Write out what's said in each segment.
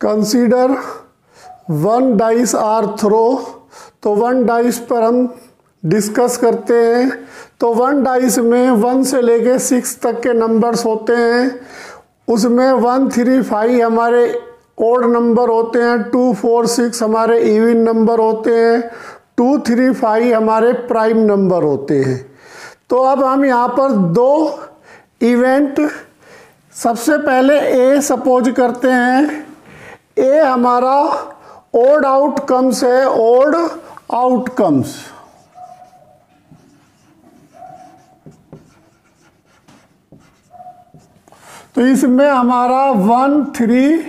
Consider 1 dice are throw. तो 1 dice पर हम डिस्कस करते हैं। तो 1 डाइस में 1 से लेके 6 तक के नंबर्स होते हैं। उसमें 1 3 5 हमारे ओड नंबर होते हैं, 2 4 6 हमारे इवन नंबर होते हैं, 2 3 5 हमारे प्राइम नंबर होते हैं। तो अब हम यहाँ पर 2 इवेंट, सबसे पहले ए सपोज करते हैं। ए हमारा ओड आउटकम्स है, ओड आउटकम्स। तो इसमें हमारा 1 3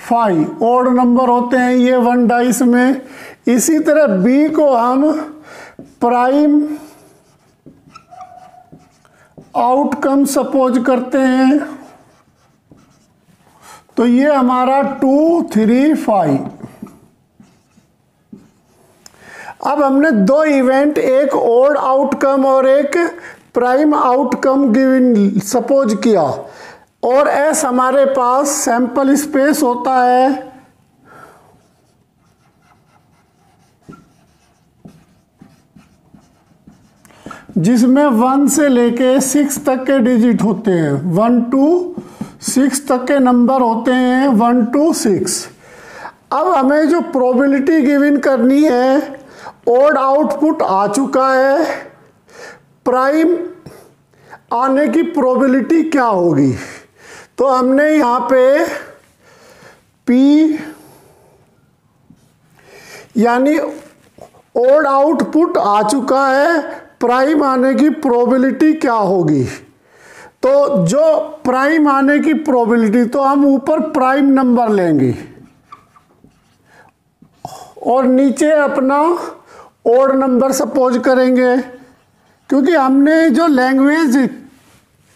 5 ओड नंबर होते हैं ये 1 डाइस में। इसी तरह बी को हम प्राइम आउटकम सपोज करते हैं। तो ये हमारा 2 3 5। अब हमने 2 इवेंट, एक ओड आउटकम और एक प्राइम आउटकम गिवन सपोज किया, और एस हमारे पास सैंपल स्पेस होता है। जिसमें 1 से लेके 6 तक के डिजिट होते हैं, 1 to 6 तक के नंबर होते हैं, 1 to 6। अब हमें जो प्रोबेबिलिटी गिवन करनी है, ओड आउटपुट आ चुका है, प्राइम आने की प्रोबेबिलिटी क्या होगी। तो हमने यहाँ पे P यानी ओड आउटपुट आ चुका है, प्राइम आने की प्रोबेबिलिटी क्या होगी। तो जो प्राइम आने की प्रोबेबिलिटी, तो हम ऊपर प्राइम नंबर लेंगे और नीचे अपना ओड नंबर सपोज करेंगे। क्योंकि हमने जो लैंग्वेज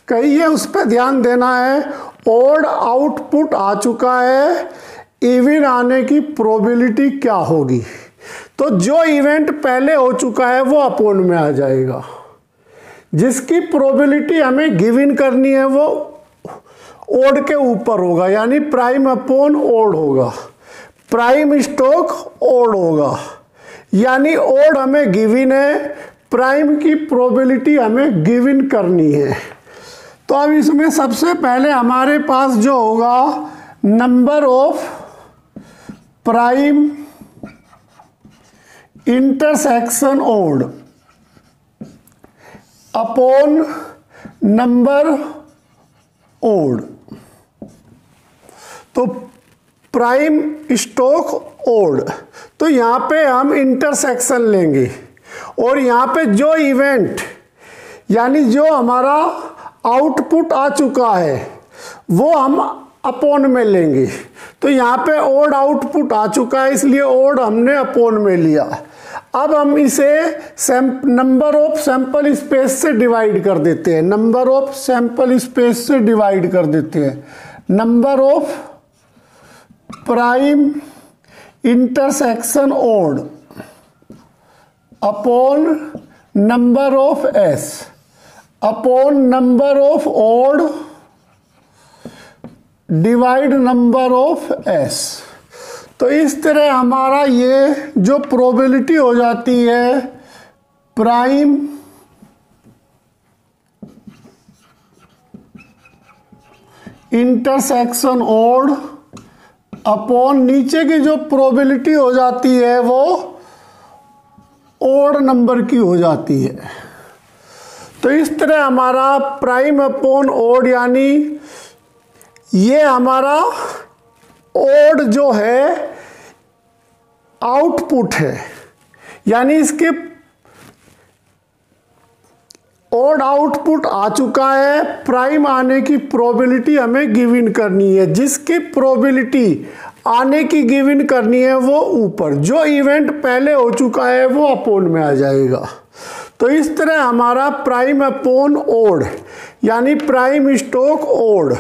कही है उस पर ध्यान देना है। ओड आउटपुट आ चुका है, इवन आने की प्रोबेबिलिटी क्या होगी। तो जो इवेंट पहले हो चुका है वो अपोन में आ जाएगा। जिसकी प्रोबेबिलिटी हमें गिवन करनी है वो ओड के ऊपर होगा, यानी प्राइम अपोन ओड होगा। प्राइम स्टॉक ओड होगा, यानी ओड हमें गिवन है, प्राइम की प्रोबेबिलिटी हमें गिवन करनी है। तो अब इसमें सबसे पहले हमारे पास जो होगा, number of prime intersection odd upon number odd. तो प्राइम स्टॉक ओड, तो यहाँ पे हम इंटरसेक्शन लेंगे और यहाँ पे जो इवेंट यानी जो हमारा आउटपुट आ चुका है वो हम अपोन में लेंगे। तो यहाँ पे ओड आउटपुट आ चुका है, इसलिए ओड हमने अपोन में लिया। अब हम इसे नंबर ऑफ सैंपल स्पेस से डिवाइड कर देते हैं। नंबर ऑफ सैंपल स्पेस से डिवाइड कर देते हैं। Number of prime intersection odd upon number of S upon number of odd divide number of S. तो इस तरह हमारा ये जो प्रोबेबिलिटी हो जाती है, प्राइम इंटरसेक्शन ओड अपॉन नीचे की जो प्रोबेबिलिटी हो जाती है वो ओड नंबर की हो जाती है। तो इस तरह हमारा प्राइम अपॉन ओड, यानी ये हमारा ओड जो है आउटपुट है, यानी इसके ओड आउटपुट आ चुका है, प्राइम आने की प्रोबेबिलिटी हमें गिवन करनी है। जिसकी प्रोबेबिलिटी आने की गिवन करनी है वो ऊपर, जो इवेंट पहले हो चुका है वो अपोन में आ जाएगा। तो इस तरह हमारा प्राइम अपोन ओड यानी प्राइम स्टॉक ओड।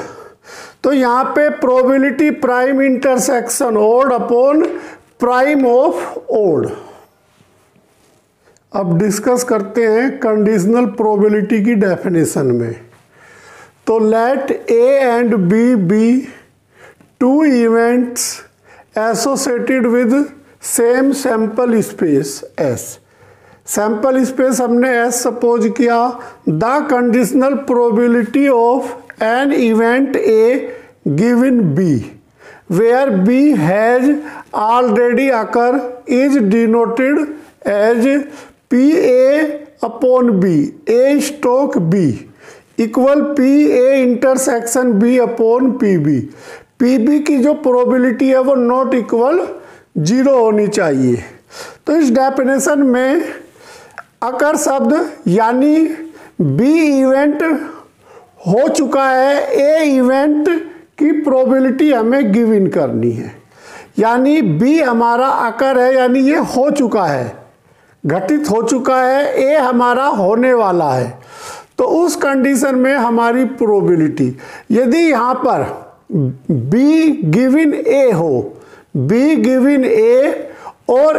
तो यहाँ पे probability prime intersection odd upon prime of odd. अब डिस्कस करते हैं कंडीशनल प्रोबेबिलिटी की डेफिनेशन में। तो let A and B B 2 events associated with same sample space S। Sample space हमने S सपोज किया। The conditional probability of an event A given B where B has already occurred is denoted as PA upon B, A stroke B equal PA intersection B upon PB। PB की जो probability है वो not equal 0 होनी चाहिए। तो इस definition में अकर शब्द यानी B इवेंट हो चुका है, A इवेंट की प्रोबेबिलिटी हमें गिवन करनी है। यानी B हमारा अकर है, यानी ये हो चुका है, घटित हो चुका है, A हमारा होने वाला है। तो उस कंडीशन में हमारी प्रोबेबिलिटी, यदि यहाँ पर B गिवन A हो, B गिवन A और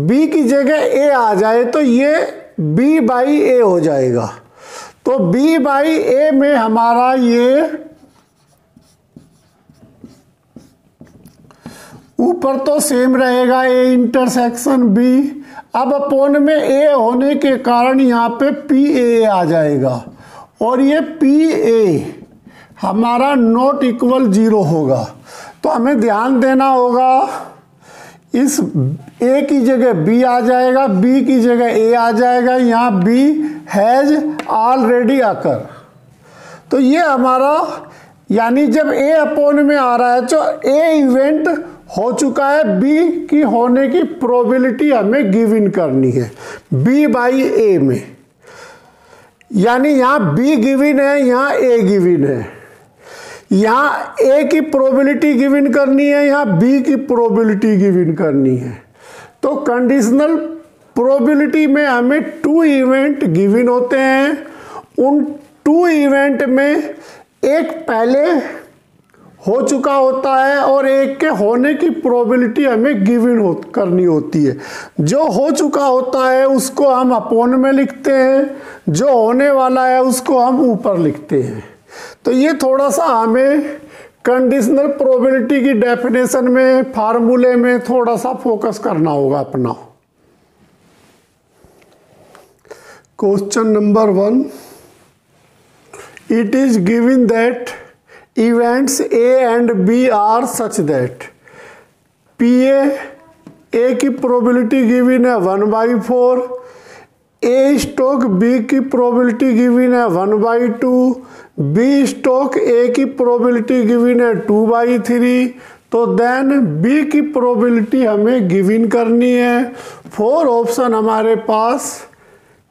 B की जगह A आ जाए तो ये B बाई A हो जाएगा। तो B बाई A में हमारा ये ऊपर तो सेम रहेगा A इंटरसेक्शन B, अब अपोन में A होने के कारण यहाँ पे PA आ जाएगा और ये PA हमारा नॉट इक्वल 0 होगा। तो हमें ध्यान देना होगा, इस A की जगह B आ जाएगा, B की जगह A आ जाएगा, यहाँ B हैज ऑलरेडी अकर। तो ये हमारा यानी जब A अपोन में आ रहा है तो A इवेंट हो चुका है, B की होने की प्रोबेबिलिटी हमें गिवन करनी है B बाई A में। यानी यहाँ B गिवन है, यहाँ A गिवन है, यहाँ A की प्रोबेबिलिटी गिवन करनी है, यहाँ B की प्रोबेबिलिटी गिवन करनी है। तो कंडीशनल प्रोबेबिलिटी में हमें 2 इवेंट गिवन होते हैं। उन 2 इवेंट में एक पहले हो चुका होता है और एक के होने की प्रोबेबिलिटी हमें गिवन करनी होती है। जो हो चुका होता है उसको हम अपोन में लिखते हैं, जो होने वाला है उसको हम ऊपर लिखते हैं। तो ये थोड़ा सा हमें कंडीशनल प्रोबेबिलिटी की डेफिनेशन में, फार्मूले में थोड़ा सा फोकस करना होगा अपना। Question number 1, it is given that events A and B are such that A की प्रोबेबिलिटी गिवन है 1/4, A स्टॉक B की प्रोबेबिलिटी गिवन है 1/2, B स्टॉक A की प्रोबेबिलिटी गिवन है 2/3। तो देन B की प्रोबेबिलिटी हमें गिवन करनी है। 4 ऑप्शन हमारे पास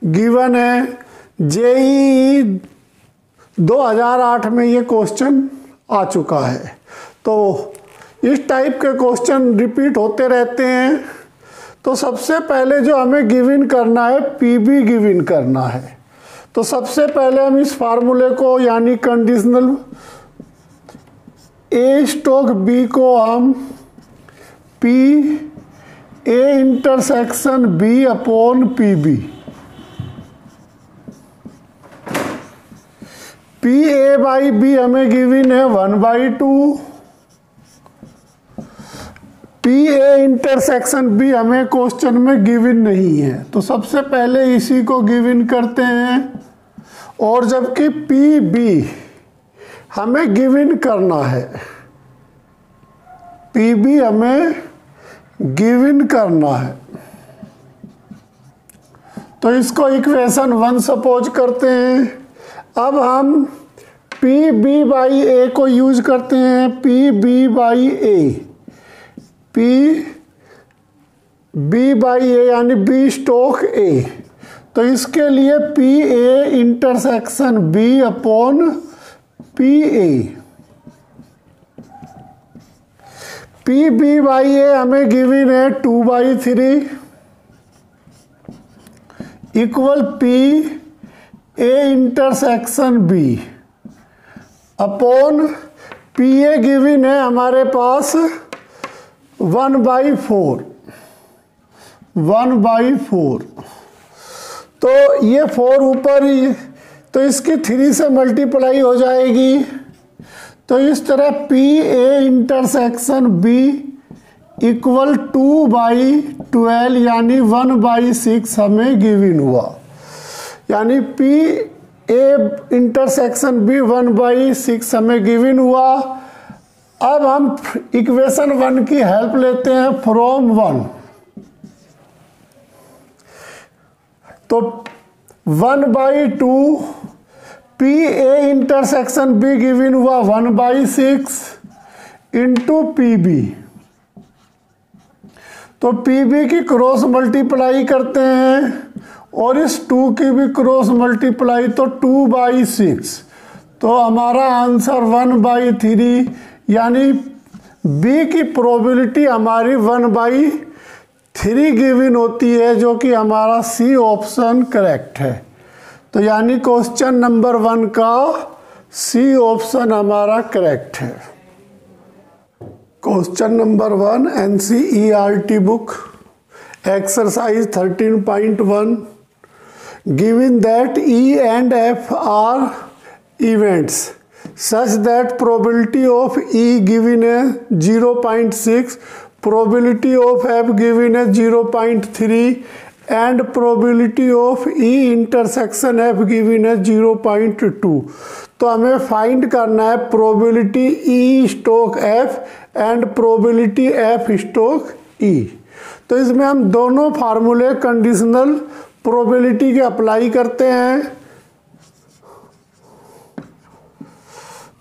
गिवन है। JEE 2008 में ये क्वेश्चन आ चुका है। तो इस टाइप के क्वेश्चन रिपीट होते रहते हैं। तो सबसे पहले जो हमें गिवन करना है PB गिवन करना है। तो सबसे पहले हम इस फार्मूले को यानी कंडीशनल A स्टॉक B को हम PA intersection B upon PB, PA by B हमें गिवन है 1/2, PA इंटरसेक्शन B हमें क्वेश्चन में गिवन नहीं है। तो सबसे पहले इसी को गिवन करते हैं। और जबकि PB हमें गिवन करना है, PB हमें गिवन करना है, तो इसको इक्वेशन 1 सपोज करते हैं। अब हम PB बाई A को यूज करते हैं। PB by A, PB by A यानी B स्टॉक A। तो इसके लिए PA intersection B upon PA, PB by A हमें गिवन है 2/3 equal PA intersection B upon PA given है हमारे पास 1/4। तो ये 4 ऊपर ही, तो इसकी 3 से मल्टीप्लाई हो जाएगी। तो इस तरह P A intersection B equal 2/12 यानी 1/6 हमें गिवन हुआ, यानी पी ए इंटरसेक्शन बी 1/6 हमें गिवन हुआ। अब हम इक्वेशन 1 की हेल्प लेते हैं फ्रॉम 1। तो 1/2 P A intersection be given हुआ 1/6 इंटू पी बी। तो पी बी की क्रॉस मल्टीप्लाई करते हैं और इस 2 की भी क्रॉस मल्टीप्लाई, तो 2/6। तो हमारा आंसर 1/3 यानी बी की प्रोबेबिलिटी हमारी 1/3 गिवन होती है, जो कि हमारा सी ऑप्शन करेक्ट है। तो यानी क्वेश्चन नंबर 1 का सी ऑप्शन हमारा करेक्ट है। Question number 1 NCERT book exercise 13.1 given that E and F are events such that probability of E given as 0.6, probability of F given as 0.3 and probability of E intersection F given as 0.2। तो हमें find करना है probability E stroke F and probability F stroke E। तो इसमें हम दोनों फार्मूले conditional probability के अप्लाई करते हैं।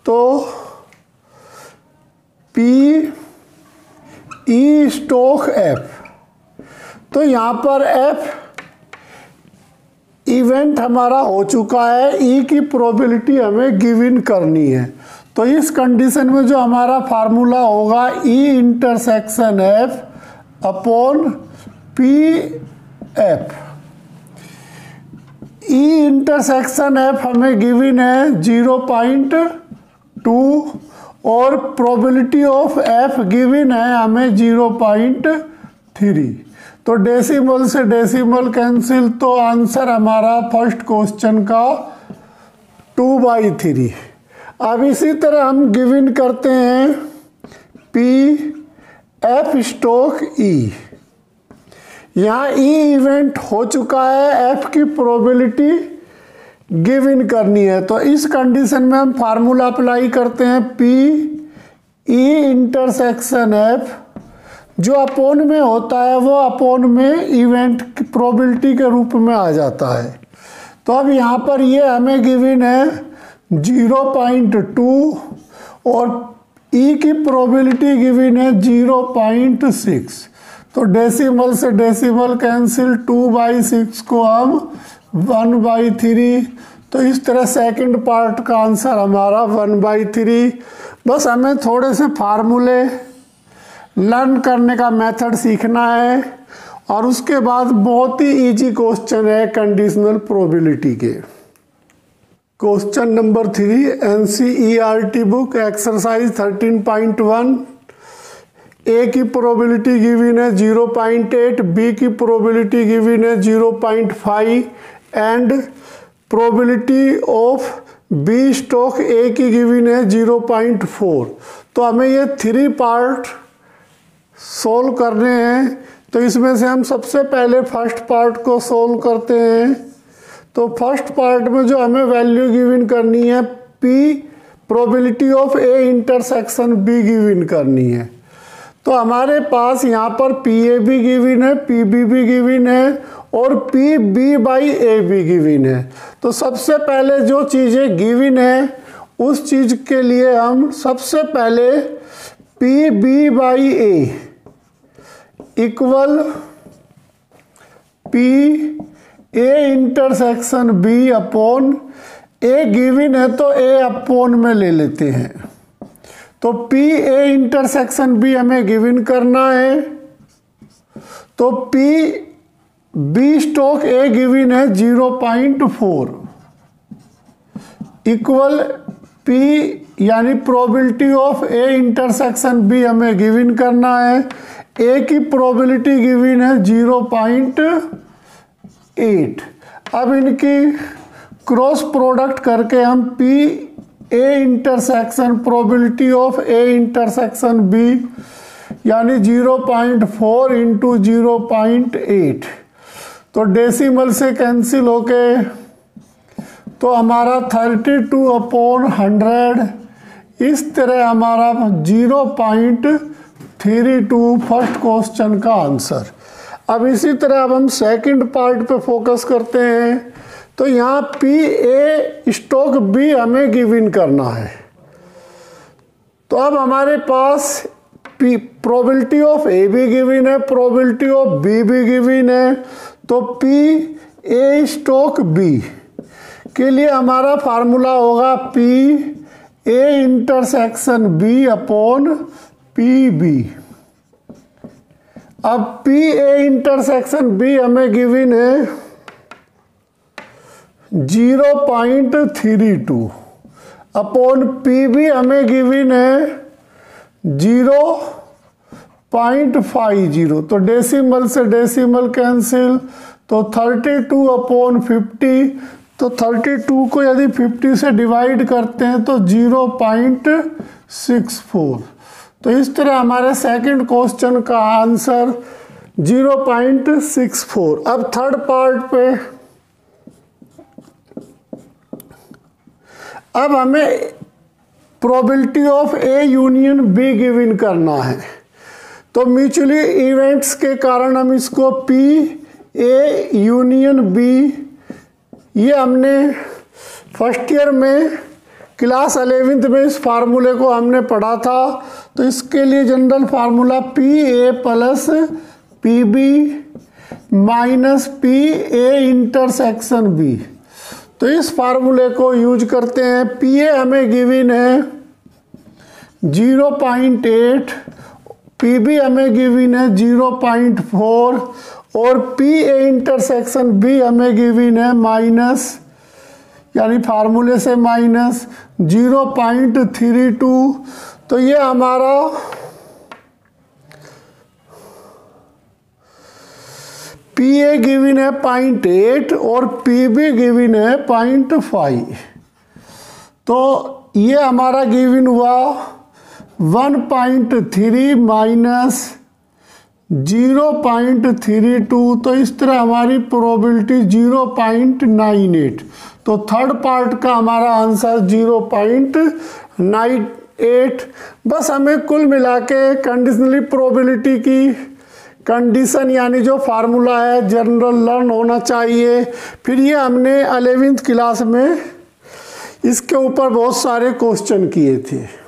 तो P E स्टोक F, तो यहाँ पर F इवेंट हमारा हो चुका है, E की प्रोबेबिलिटी हमें गिवन करनी है। तो इस कंडीशन में जो हमारा फार्मूला होगा E intersection F upon P F। E intersection F हमें गिवन है 0.2 और प्रोबेबिलिटी ऑफ F गिवन है हमें 0.3। तो डेसिमल से डेसिमल कैंसिल, तो आंसर हमारा फर्स्ट क्वेश्चन का 2/3। अब इसी तरह हम गिवन करते हैं P F स्टोक E। यहाँ E इवेंट हो चुका है, F की प्रोबेबिलिटी गिवन करनी है। तो इस कंडीशन में हम फार्मूला अप्लाई करते हैं P E इंटरसेक्शन F, जो अपोन में होता है वो अपोन में इवेंट की प्रोबेबिलिटी के रूप में आ जाता है। तो अब यहाँ पर ये हमें गिवन है 0.2 और E की प्रोबेबिलिटी गिवन है 0.6। तो डेसिमल से डेसिमल कैंसिल, 2/6 को हम 1/3। तो इस तरह सेकंड पार्ट का आंसर हमारा 1/3। बस हमें थोड़े से फार्मूले लर्न करने का मेथड सीखना है और उसके बाद बहुत ही इजी क्वेश्चन है कंडीशनल प्रोबेबिलिटी के। Question number 3 NCERT book exercise 13.1। ए की प्रोबेबिलिटी गिवन है 0.8, बी की प्रोबेबिलिटी गिवन है 0.5 and probability of B stoke A की गिवन है 0.4। तो हमें ये 3 पार्ट सोल्व करने हैं। तो इसमें से हम सबसे पहले फर्स्ट पार्ट को सोल्व करते हैं। तो फर्स्ट पार्ट में जो हमें वैल्यू गिवन करनी है P probability of A intersection be given करनी है। तो हमारे पास यहाँ पर PA भी गिवन है, PB भी गिवन है और PB/AB गिवन है। तो सबसे पहले जो चीज़ें गिवन है उस चीज़ के लिए हम सबसे पहले PB/A equal PA intersection B upon A given है तो A अपॉन में ले लेते हैं। तो PA इंटरसेक्शन B हमें गिवन करना है। तो PB स्टोक A गिवन है 0.4 इक्वल P यानी probability of A intersection B हमें गिवन करना है। A की प्रोबेबिलिटी गिवन है 0.8। अब इनकी क्रॉस प्रोडक्ट करके हम P A intersection probability of A intersection B यानी 0.4 इंटू 0.8, तो डेसिमल से कैंसिल होके तो हमारा 32/100 इस तरह हमारा 0.32 फर्स्ट क्वेश्चन का आंसर। अब इसी तरह अब हम सेकंड पार्ट पे फोकस करते हैं। तो यहाँ पी ए स्टॉक बी हमें गिवन करना है। तो अब हमारे पास पी प्रोबेबिलिटी ऑफ ए भी गिवन है, प्रोबेबिलिटी ऑफ बी भी गिवन है। तो पी ए स्टॉक बी के लिए हमारा फार्मूला होगा P A intersection B upon P B. अब पी ए इंटरसेक्शन बी हमें गिवन है 0.32 अपॉन पी बी हमें गिवन है 0.50। तो डेसिमल से डेसिमल कैंसिल, तो 32/50। तो 32 को यदि 50 से डिवाइड करते हैं तो 0.64। तो इस तरह हमारे सेकंड क्वेश्चन का आंसर 0.64। अब थर्ड पार्ट पे अब हमें probability of A union be given करना है। तो म्यूचुअली इवेंट्स के कारण हम इसको पी ए यूनियन बी, ये हमने फर्स्ट ईयर में क्लास 11th में इस फार्मूले को हमने पढ़ा था। तो इसके लिए general formula P A plus P B minus P A intersection B. तो इस फार्मूले को यूज करते हैं। पी ए हमें गिवन है 0.8, पी बी हमें गिवन है 0.4 और पी ए इंटरसेक्शन बी हमें गिवन है माइनस, यानी फार्मूले से माइनस 0.32। तो ये हमारा पी ए गिवन है 0.8 और पी बी गिवन है 0.5। तो ये हमारा गिवन हुआ 1.3 माइनस 0.32। तो इस तरह हमारी प्रोबेबिलिटी 0.98। तो थर्ड पार्ट का हमारा आंसर 0.98। बस हमें कुल मिला के कंडीशनली प्रोबेबिलिटी की कंडीशन यानी जो फार्मूला है जनरल लर्न होना चाहिए। फिर ये हमने 11th क्लास में इसके ऊपर बहुत सारे क्वेश्चन किए थे।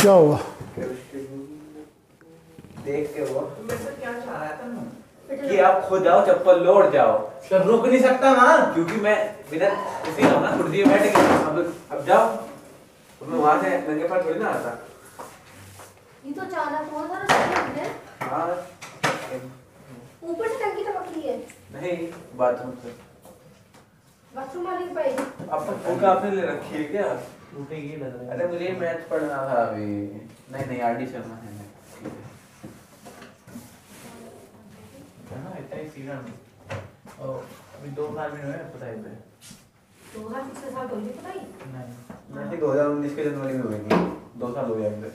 क्या हुआ? देख के वो मेरे से क्या चाह रहा था ना कि कि आप खो जाओ, चप्पल लौट जाओ, तो रुक नहीं सकता ना, क्योंकि मैं बिना उसी रहा ना, कुर्सी में बैठ के अब जाओ, तो मैं वहां से नंगे पैर थोड़ी ना आता। ये तो चालाक बहुत सारा है। हाँ ऊपर से टंकी टपक रही है। नहीं, बाथरूम से। बाथरूम वाली पाइप आपका आपने ले रखी है क्या? टूटेगी लग रहा है। अरे मुझे मैथ पढ़ना था अभी। नहीं आरडी शर्मा है। हाँ इतना ही सीना में। और अभी 2 साल में हुए पता है पे। 2000 साल हो गए पता ही नहीं मैं 2019 के जनवरी में हुएंगे, 2 साल हो जाएंगे।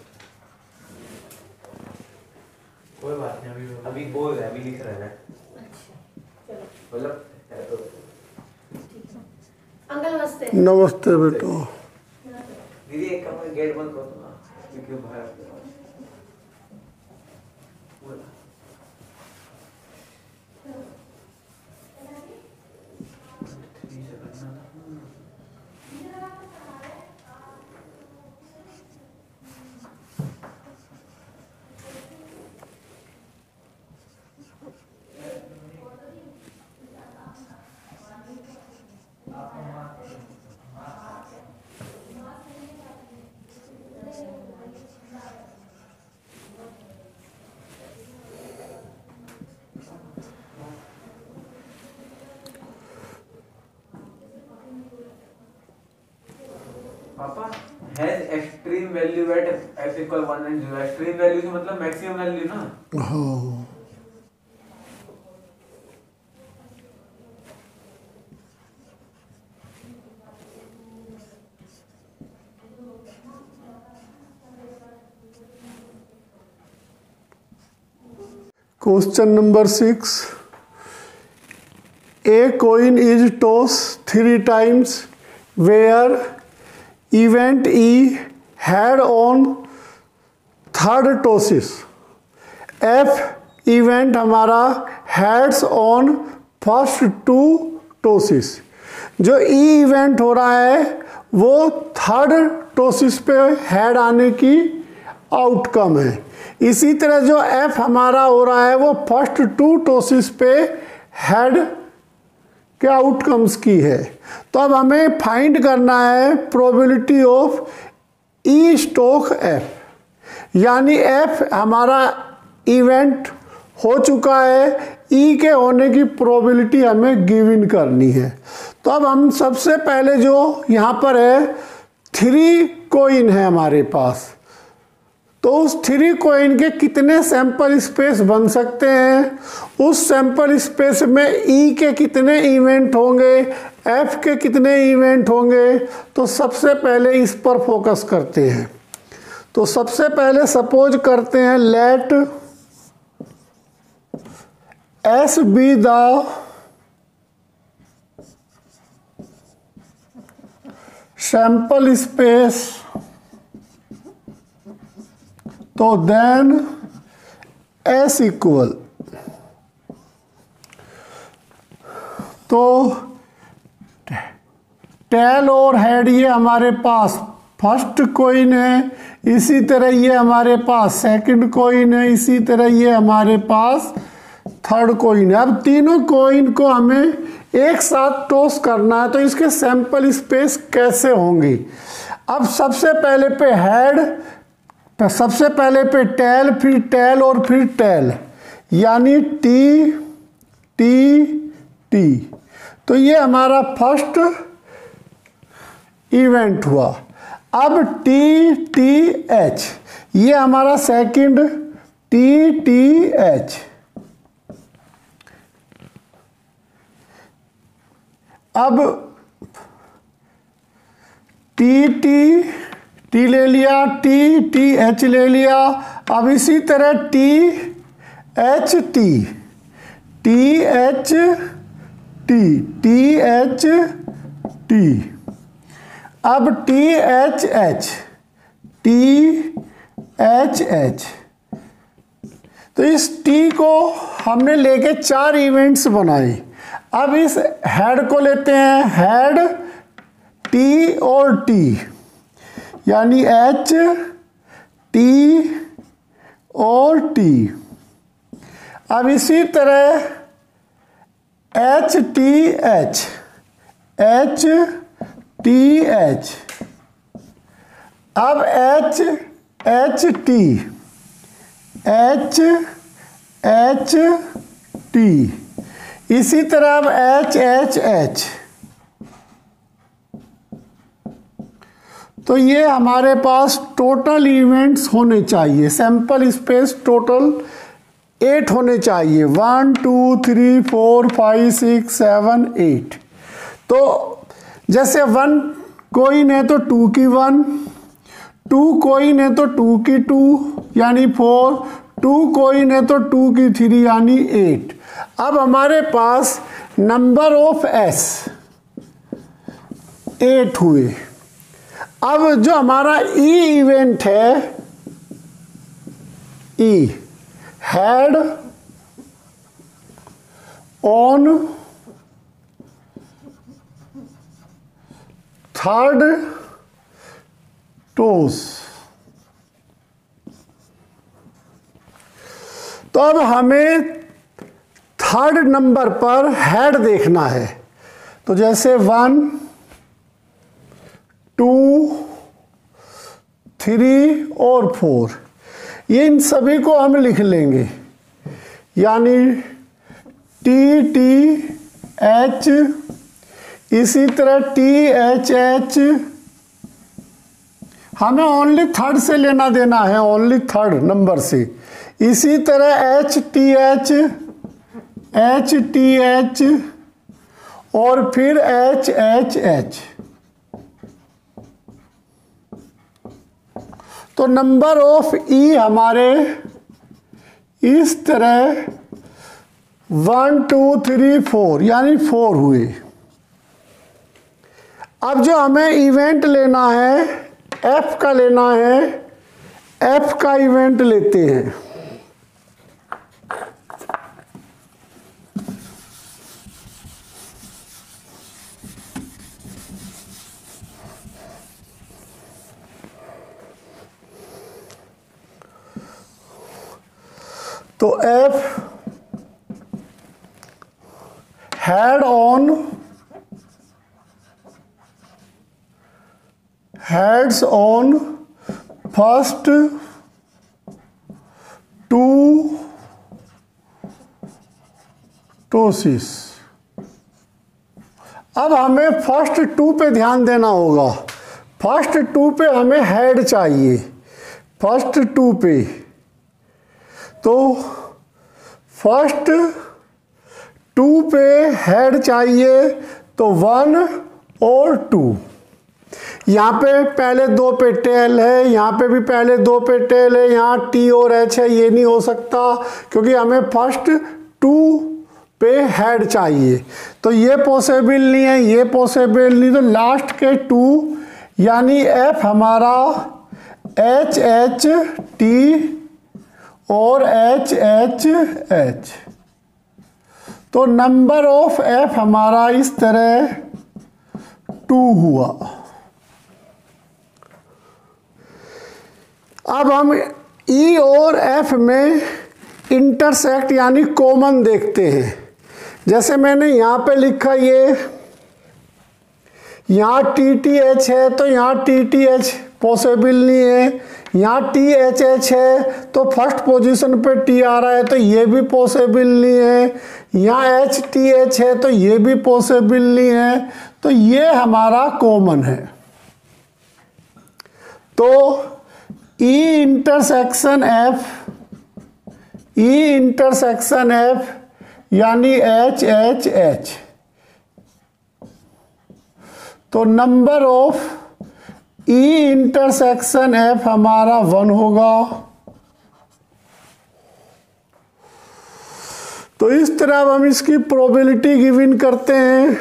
कोई बात नहीं, अभी बोल रहे हैं, अभी लिख रहे हैं। अच्छा चलो मतलब है तो ठीक है। अंकल नमस्ते। नमस्ते बेटो। दीदी एक काम गेट बंद कर दो ना, क्योंकि बाहर बोला पापा has extreme value at f = 1 and 0। Extreme value से मतलब मैक्सिमम वैल्यू ना। हाँ question number 6। A coin is tossed 3 times where event E had on third tosses। F event हमारा heads on first 2 tosses। जो E इवेंट हो रहा है वो थर्ड टोसिस पे हेड आने की आउटकम है। इसी तरह जो F हमारा हो रहा है वो फर्स्ट 2 टोसिस पे हेड के आउटकम्स की है। तो अब हमें फाइंड करना है probability of E stroke F, यानी F हमारा इवेंट हो चुका है, E के होने की प्रोबेबिलिटी हमें गिवन करनी है। तो अब हम सबसे पहले जो यहाँ पर है 3 कॉइन है हमारे पास, तो उस 3 कॉइन के कितने सैंपल स्पेस बन सकते हैं, उस सैंपल स्पेस में E के कितने इवेंट होंगे, F के कितने इवेंट होंगे। तो सबसे पहले इस पर फोकस करते हैं। तो सबसे पहले सपोज करते हैं let S be the sample space, तो देन S इक्वल, तो टेल और हेड ये हमारे पास फर्स्ट कॉइन है, इसी तरह ये हमारे पास सेकंड कॉइन है, इसी तरह ये हमारे पास थर्ड कॉइन है। अब तीनों कॉइन को हमें एक साथ टॉस करना है, तो इसके सैंपल स्पेस कैसे होंगी। अब सबसे पहले पे हेड, तो सबसे पहले पे टेल, फिर टेल और फिर टेल, यानी टी टी टी। तो ये हमारा फर्स्ट इवेंट हुआ। अब टी टी एच, ये हमारा सेकंड टी टी एच। अब टी टी टी ले लिया, टी टी एच ले लिया। अब इसी तरह T H T, T H T, T H T. अब T H H, T H H. तो इस टी को हमने लेके 4 इवेंट्स बनाए। अब इस हेड को लेते हैं, हेड टी और टी, यानी एच टी और टी। अब इसी तरह एच टी एच। अब एच टी, इसी तरह अब एच। तो ये हमारे पास टोटल इवेंट्स होने चाहिए, सैंपल स्पेस टोटल 8 होने चाहिए, 1 2 3 4 5 6 7 8। तो जैसे 1 कोइन है तो 2 की 1, 2 कोइन है तो 2 की 2 यानी 4, 2 कोइन है तो 2 की 3 यानी 8। अब हमारे पास नंबर ऑफ एस 8 हुए। अब जो हमारा ई इवेंट है, ई हैड ऑन थर्ड टोस। तो अब हमें थर्ड नंबर पर हेड देखना है। तो जैसे 1 2 3 और 4, ये इन सभी को हम लिख लेंगे, यानी टी एच, इसी तरह टी एच। हमें ओनली थर्ड से लेना देना है, ओनली थर्ड नंबर से। इसी तरह एच टी एच और फिर एच। तो नंबर ऑफ ई हमारे इस तरह 1 2 3 4 यानी 4 हुए। अब जो हमें इवेंट लेना है, एफ का लेना है, एफ का इवेंट लेते हैं। तो F head on heads on first 2 ptosis. अब हमें फर्स्ट 2 पे ध्यान देना होगा। फर्स्ट 2 पे हमें हेड चाहिए, फर्स्ट 2 पे। तो फर्स्ट 2 पे हेड चाहिए, तो 1 और 2। यहाँ पे पहले 2 पे टेल है, यहाँ पे भी पहले 2 पे टेल है, यहाँ टी और एच है, ये नहीं हो सकता क्योंकि हमें फर्स्ट 2 पे हेड चाहिए। तो ये पॉसिबल नहीं है, ये पॉसिबल नहीं। तो लास्ट के 2 यानी एफ हमारा एच टी और एच। तो नंबर ऑफ एफ हमारा इस तरह 2 हुआ। अब हम ई और एफ में इंटरसेक्ट यानी कॉमन देखते हैं। जैसे मैंने यहाँ पे लिखा, ये यहाँ टी एच है तो यहाँ टी एच पॉसिबल नहीं है। यहाँ टी एच है तो फर्स्ट पोजीशन पे टी आ रहा है तो ये भी पॉसिबल नहीं है। यहाँ एच टी एच है तो ये भी पॉसिबल नहीं है। तो ये हमारा कॉमन है। तो ई इंटरसेक्शन एफ यानी एच। तो number of E intersection F हमारा 1 होगा। तो इस तरह हम इसकी प्रोबेबिलिटी गिवन करते हैं।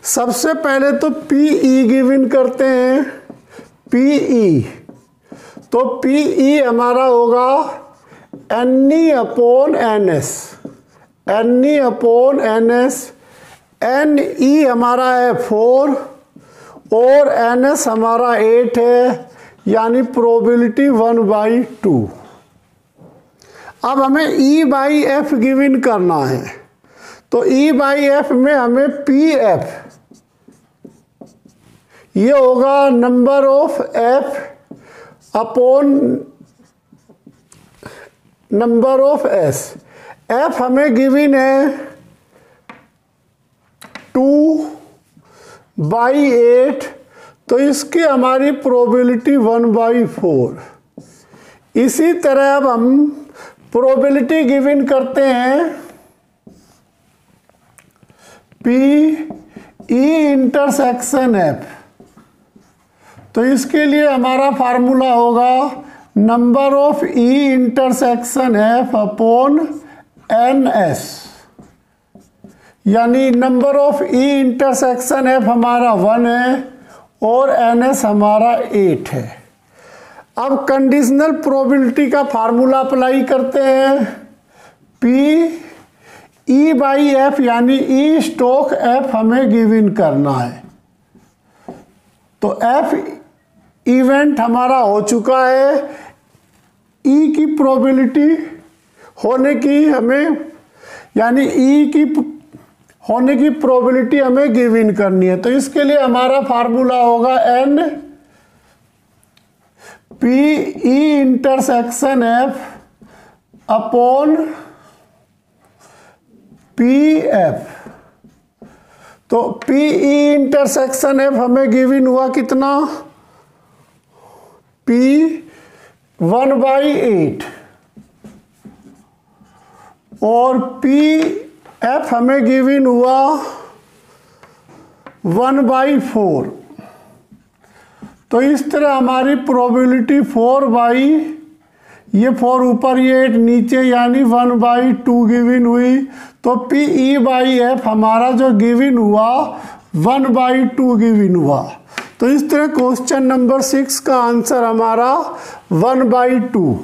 सबसे पहले तो पी ई गिवन करते हैं, पी ई। तो पी ई हमारा होगा N upon N S, N E हमारा है 4 और एन एस हमारा 8 है, यानी प्रोबेबिलिटी 1/2। अब हमें ई बाई एफ गिवन करना है। तो E बाई एफ में हमें पी एफ ये होगा number of F upon number of S. F हमें गिवन है 2/8, तो इसकी हमारी प्रोबेबिलिटी 1/4। इसी तरह अब हम प्रोबेबिलिटी गिवन करते हैं पी ई इंटरसेक्शन एफ। तो इसके लिए हमारा फार्मूला होगा number of E intersection F upon N S, यानी number of E intersection F हमारा 1 है और एन एस हमारा 8 है। अब कंडीशनल प्रोबेबिलिटी का फार्मूला अप्लाई करते हैं। पी ई बाई एफ यानी ई स्टोक एफ हमें गिवन करना है। तो एफ इवेंट हमारा हो चुका है, ई की प्रोबेबिलिटी होने की हमें यानी ई की होने की प्रोबेबिलिटी हमें गिवन करनी है। तो इसके लिए हमारा फार्मूला होगा N P E intersection F upon P F. तो पी ई इंटरसेक्शन एफ हमें गिवन हुआ कितना, पी 1/8 और पी एफ हमें गिवन हुआ 1/4। तो इस तरह हमारी प्रोबेबिलिटी 4 ऊपर ये 8 नीचे यानी 1/2 गिवन हुई। तो पी ई बाई एफ हमारा जो गिवन हुआ 1/2 गिवन हुआ। तो इस तरह क्वेश्चन नंबर 6 का आंसर हमारा 1/2।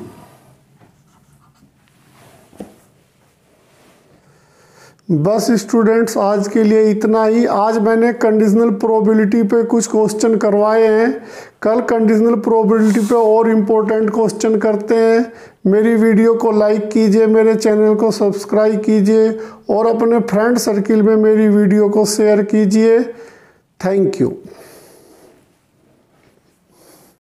बस स्टूडेंट्स आज के लिए इतना ही। आज मैंने कंडीशनल प्रोबेबिलिटी पे कुछ क्वेश्चन करवाए हैं, कल कंडीशनल प्रोबेबिलिटी पे और इम्पोर्टेंट क्वेश्चन करते हैं। मेरी वीडियो को लाइक कीजिए, मेरे चैनल को सब्सक्राइब कीजिए और अपने फ्रेंड सर्किल में मेरी वीडियो को शेयर कीजिए। Thank you.